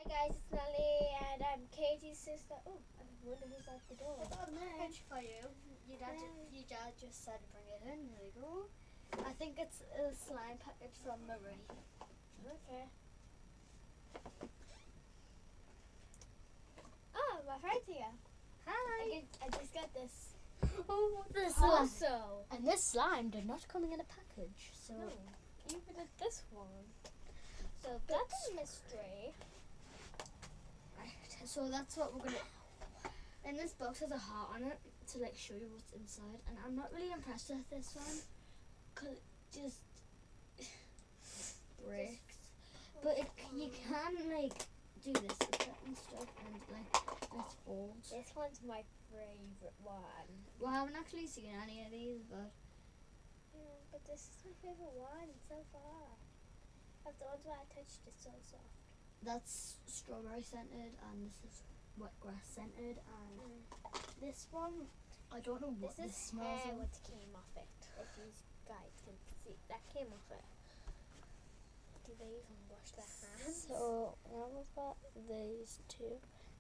Hi guys, it's Nelly and I'm Katie's sister. Oh, I wonder who's at the door. Package for you. Your dad just said bring it in. There you go. I think it's a slime package from Marie. Okay. Oh, my friend's here. Hi. I just got this. Oh, this slime. Also, And this slime did not come in a package. So no, even at this one. so That's a mystery. so that's what we're gonna. And this box has a heart on it to like show you what's inside. And I'm not really impressed with this one, cause it just breaks. But you can like do this with it and stuff, and like this folds. This one's my favorite one. Well, I haven't actually seen any of these, but Yeah, but this is my favorite one so far. Of the ones where I touched it so soft. that's strawberry scented, and this is wet grass scented, and this one I don't know what This this is smells hair of. what came off it. If you guys can see, that came off it. Do they even wash their hands? So now we've got these two.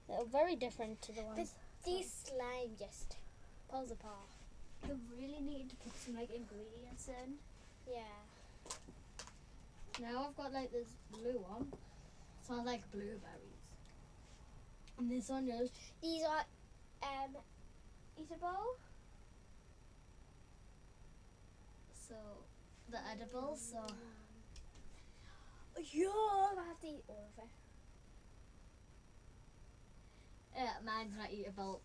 They're very different to the ones. These slime just pulls apart. You really need to put some like ingredients in. Yeah. Now I've got like this blue one. Smells like blueberries. And this one is These are eatable. so the edible. So Yeah, I have to eat all of it. mine's not eatable.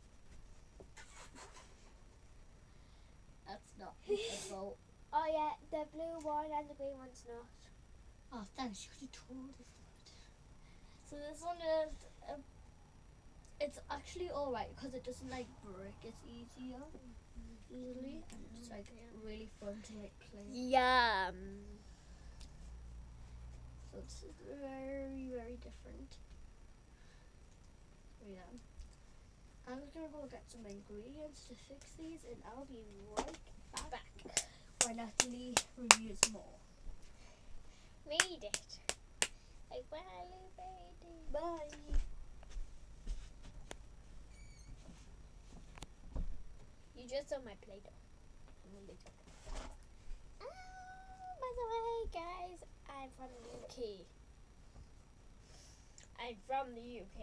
That's not eatable. Oh yeah, the blue one and the green one's not. Oh, thanks. You could have told us that. So this one is, it's actually alright because it doesn't like break. It's easier, easily, and it's like really fun to like play. Yum. So it's very, very different. Yeah. I'm just gonna go get some ingredients to fix these, and I'll be right back when Natalie reviews more. Read it. Like Wiley Baby. Bye. You just saw my Play-Doh. By the way, guys, I'm from the UK. I'm from the UK.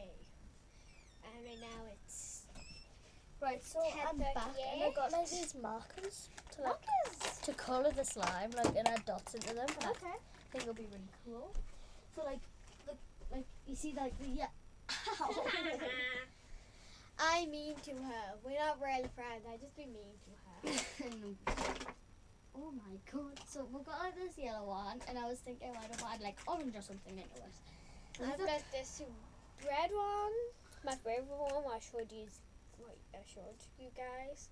And right now it's Right, so I'm 10:38. back, and I got like these markers to like markers. to colour the slime, like, and add dots into them. And Okay. I think it'll be really cool. So like you see like the Ow. I mean to her. We're not really friends. I just be mean to her. Oh my god! So we've got like this yellow one, and I was thinking why don't I add like orange or something into it. And I've got this red one. My favorite one. I showed you guys.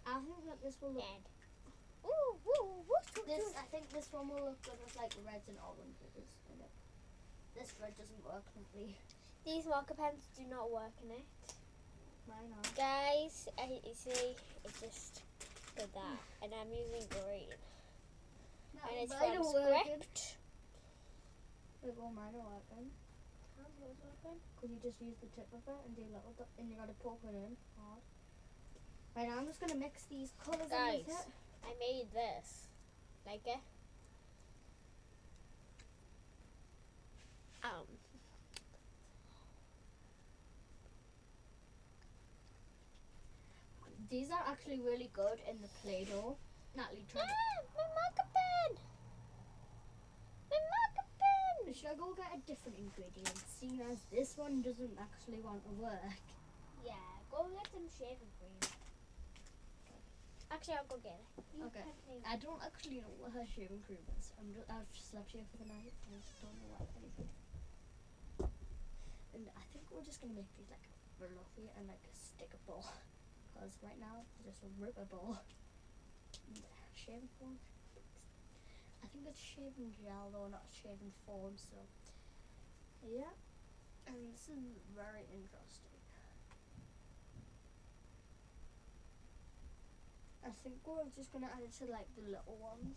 I think that this will look. And ooh, woo, woo, I think this one will look good with like reds and oranges in it. This red doesn't work completely. These marker pens do not work in it. Mine are. Guys, you see, it just did that. And I'm using green. And it's mine from are working. Script. Look, all mine are working. How's yours working? Because you just use the tip of it and do a little bit, and you gotta poke it in hard. Right now I'm just gonna mix these colours in Guys, with it. I made this. Like it? These are actually really good in the Play-Doh. Natalie, try it. My marker pen! My marker pen! Should I go get a different ingredient, seeing as this one doesn't actually want to work? Yeah, go get some shaving cream. Actually, I'll go get it. You Okay. continue. I don't actually know what her shaving cream is. I've slept here for the night and I just don't know what anything. And I think we're just gonna make these like fluffy and like stickable. Because right now they're just rippable. Shaving foam. I think it's shaving gel though, not shaving foam. So yeah, and this is very interesting. I think we're just gonna add it to like the little ones.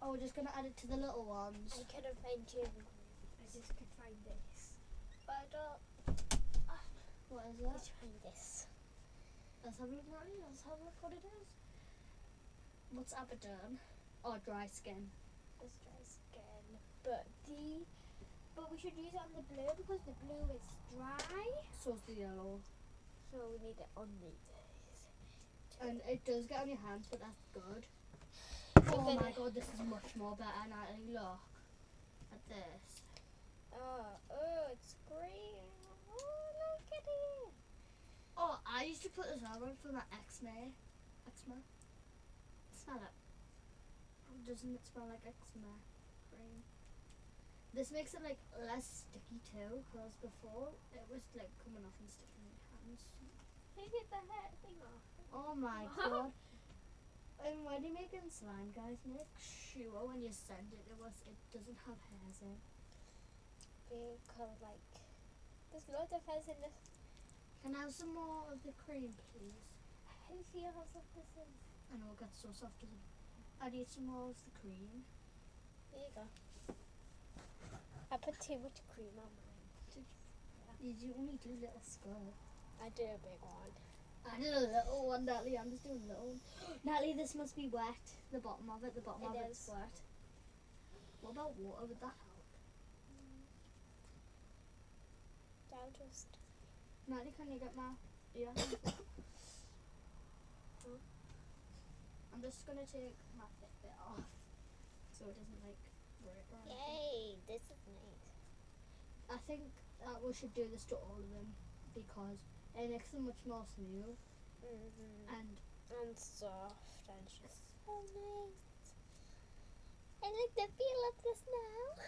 Oh, we're just gonna add it to the little ones. I couldn't find shaving cream. I just could find this. But I don't. What is Let's that? find this. Let's have a look, Natalie. Let's have a look what it is. What's Abaddon? Oh, dry skin. This dry skin. But we should use it on the blue because the blue is dry. So's the yellow. So we need it on these. And it does get on your hands, but that's good. You're Oh my gonna- god, this is much more better, Natalie. Look at this. Oh, it's green. Oh, look at it. Oh, I used to put this on for my eczema. Eczema? Smell it. Doesn't it smell like eczema cream? This makes it like less sticky too, because before it was like coming off and sticking in your hands. Look at the hair thing off. Oh my god. And when you're making slime, guys, make sure when you send it, it doesn't have hairs in. Because there's loads of hairs in this. Can I have some more of the cream, please? How do you how soft this is? I know it gets so soft, doesn't it? I need some more of the cream. There you go. I put too much cream on mine. Did you only do little skull? I did a big one. I did a little one, Natalie. I'm just doing a little one. Natalie, this must be wet. The bottom of it. The bottom It of it's is. wet. What about water? Would that help? I'll just. Natalie, can you get my ear? I'm just gonna take my Fitbit off so it doesn't like break or anything. Yay! This is nice. I think that we should do this to all of them because it makes them much more smooth and And soft and it's just so nice. I like the feel of this now.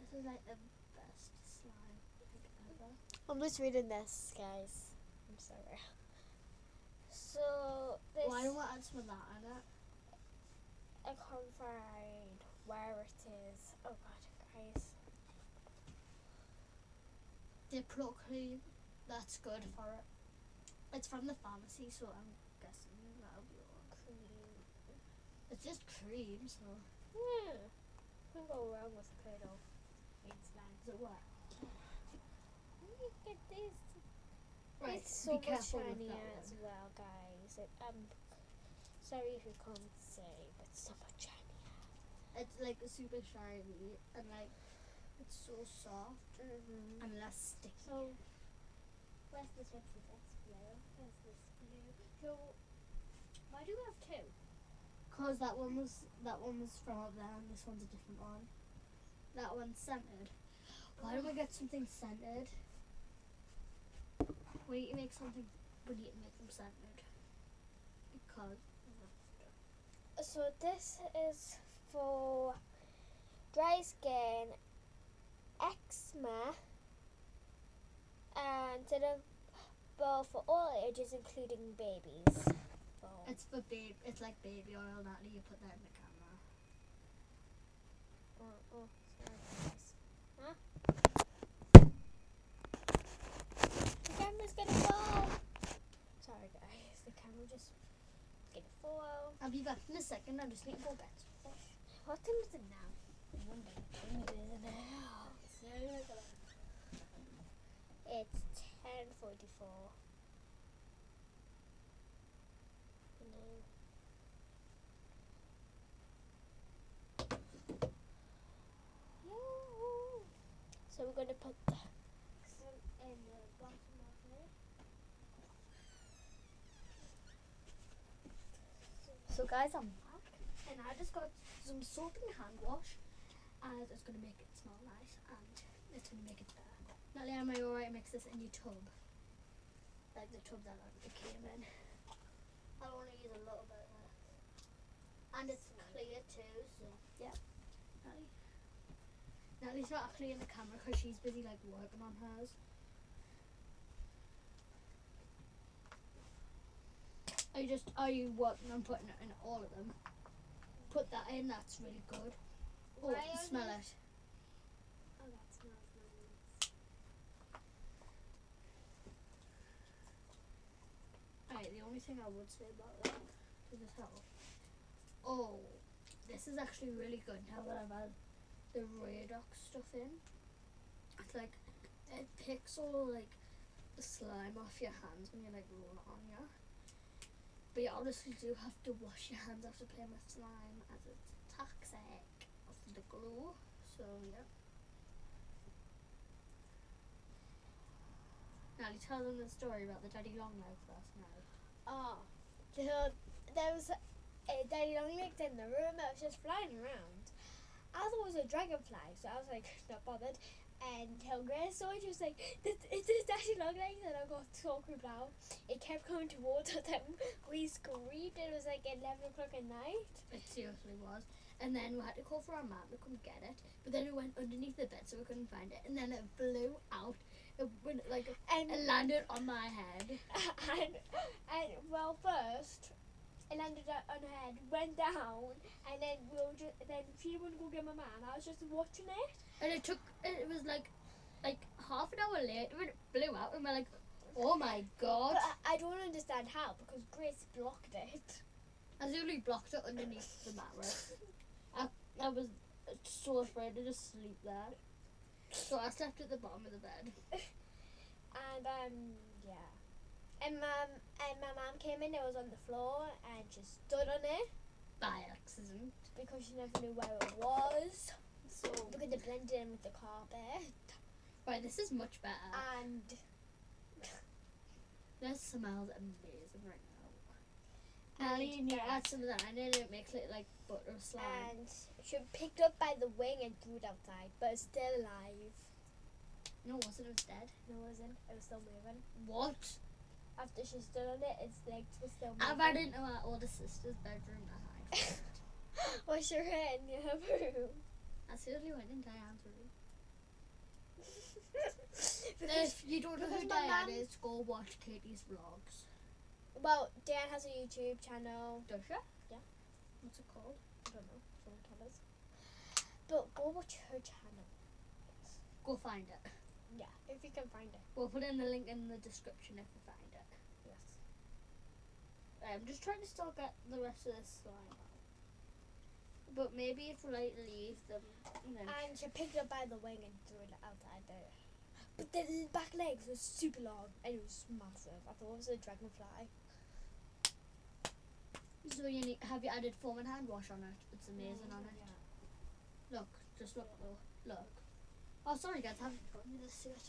this is like the best slime like ever. I'm just reading this, guys. I'm sorry. So this Why don't we add some of that in it? I can't find where it is. Oh god, guys. Diplo cream, that's good for it. It's from the pharmacy, so I'm guessing that'll be all. Cream. It's just cream, so Yeah. Can't go wrong with Play-Doh. It's nice. is it wet? Look at this. Right, It's so be much careful with shinier that as one. well, guys. Sorry if you can't say, but so much shinier. It's like super shiny and like it's so soft and less sticky. So, where's this one? That's blue. Where's this blue? So, why do we have two? Cause that one was from up there and this one's a different one. That one's scented. Why don't we get something scented? We need to make something. We need to make them scented because So this is for dry skin, eczema, and well, for all ages, including babies. So, it's for babe. It's like baby oil. Natalie, you put that in the camera. sorry, guys. Huh? The camera's gonna fall. Sorry, guys. The camera just gonna fall. I'll be back in a second. I just need to go back. What time is it now? I wonder what time it is now. It's 10:44. So we're gonna put the in the bottom of it. So guys, I'm back, and I just got some soap and hand wash, and it's gonna make it smell nice, and it's gonna make it better. Natalie, am I alright to mix this in your tub? Like the tub that it came in. I'll only use a little bit of it. And it's clear too, so yeah. Natalie. Natalie's not actually in the camera because she's busy like working on hers. Are you working on putting it in all of them? Put that in, that's really good. Oh, Why are smell you- it. Oh, that smells nice. Alright, the only thing I would say about that, does it help? Oh, This is actually really good now that I've had the Radox stuff in. It's like, it picks all like the slime off your hands when you like roll it on you. But you obviously do have to wash your hands after playing with slime as it's toxic of the glue. So yeah. Now you tell them the story about the daddy long legs last night. Oh, there was a daddy long legs in the room that was just flying around. I thought it was a dragonfly, so I was like, not bothered. And till Grace saw it, she was like, it's this daddy long legs, and I got so creeped out. It kept coming towards us, and we screamed. It was like 11 o'clock at night. It seriously was. And then we had to call for our mum to come get it. But then it went underneath the bed so we couldn't find it. And then it blew out. It went like And it landed on my head. and well, first it landed on her head, went down, and then then she wouldn't go get my man. I was just watching it. And it was like half an hour later when it blew out and we're like, oh my god. But I don't understand how, because Grace blocked it. I literally blocked it underneath the mattress. I was so afraid to just sleep there. So I slept at the bottom of the bed. And yeah. And my mum came in, it was on the floor, and she stood on it By accident. because she never knew where it was. So Because it blended in with the carpet. right, this is much better. And This smells amazing right now. Nelly, you need to add some of that. I know it makes it like butter slime. and she picked up by the wing and threw it outside, but it's still alive. No, it wasn't. It was dead. No, it wasn't. It was still moving. What? After she stood on it, its legs were still moving. I've had into our older sister's bedroom to hide. What's your head in your room? I seriously went in Diane's room. Because, If you don't know who because my Diane mum- is, go watch Katie's vlogs. well, Dan has a YouTube channel. Does she? Yeah. What's it called? I don't know. Someone tell us. But go watch her channel. Go find it. Yeah, if you can find it. We'll put in the link in the description if we find it. Yes. I'm just trying to still get the rest of this slime out. But maybe if we like leave them and then And she picked it up by the wing and threw it outside there. But the back legs were super long and it was massive. I thought it was a dragonfly. so have you added foam and hand wash on it? It's amazing on it. Look, just look though. Look. Oh sorry guys, I haven't got me this yet.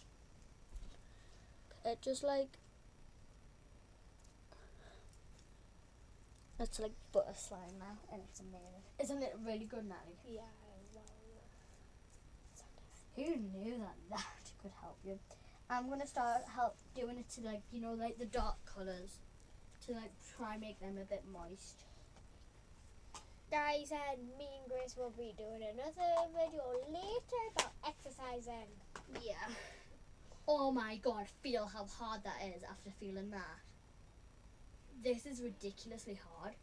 It just like it's like butter slime now and it's amazing. Isn't it really good, Nelly? Yeah, well. Who knew that could help you? I'm gonna start doing it to like, you know, like the dark colours to like try make them a bit moist. Guys, and me and Grace will be doing another video later about exercising. Yeah. Oh my god, feel how hard that is after feeling that. This is ridiculously hard.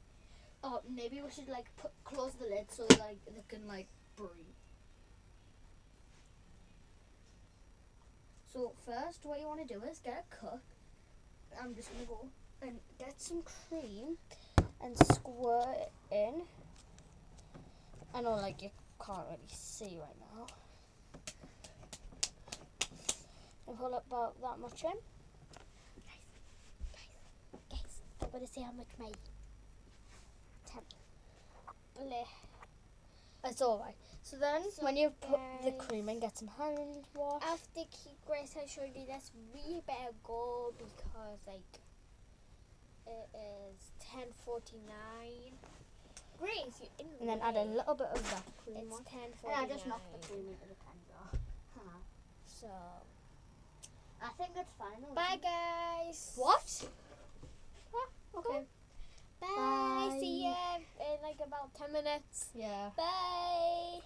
Oh, maybe we should like close the lid so like they can like breathe. So first what you want to do is get a cup. I'm just going to go and get some cream and squirt it in. I know like you can't really see right now. And pull about that much in. Guys, I'm gonna see how much my bleh. It's alright. So then So when you put the guys- cream in, get some hand wash. After Grace has showed you this, we better go because like it is 10:49. Grace, you in And then add a little bit of that cream It's on. 10:49. And I just knocked the cream into the pan jar. So I think it's fine. bye, guys. What? Okay. Bye. Bye. See you in like about 10 minutes. Yeah. Bye.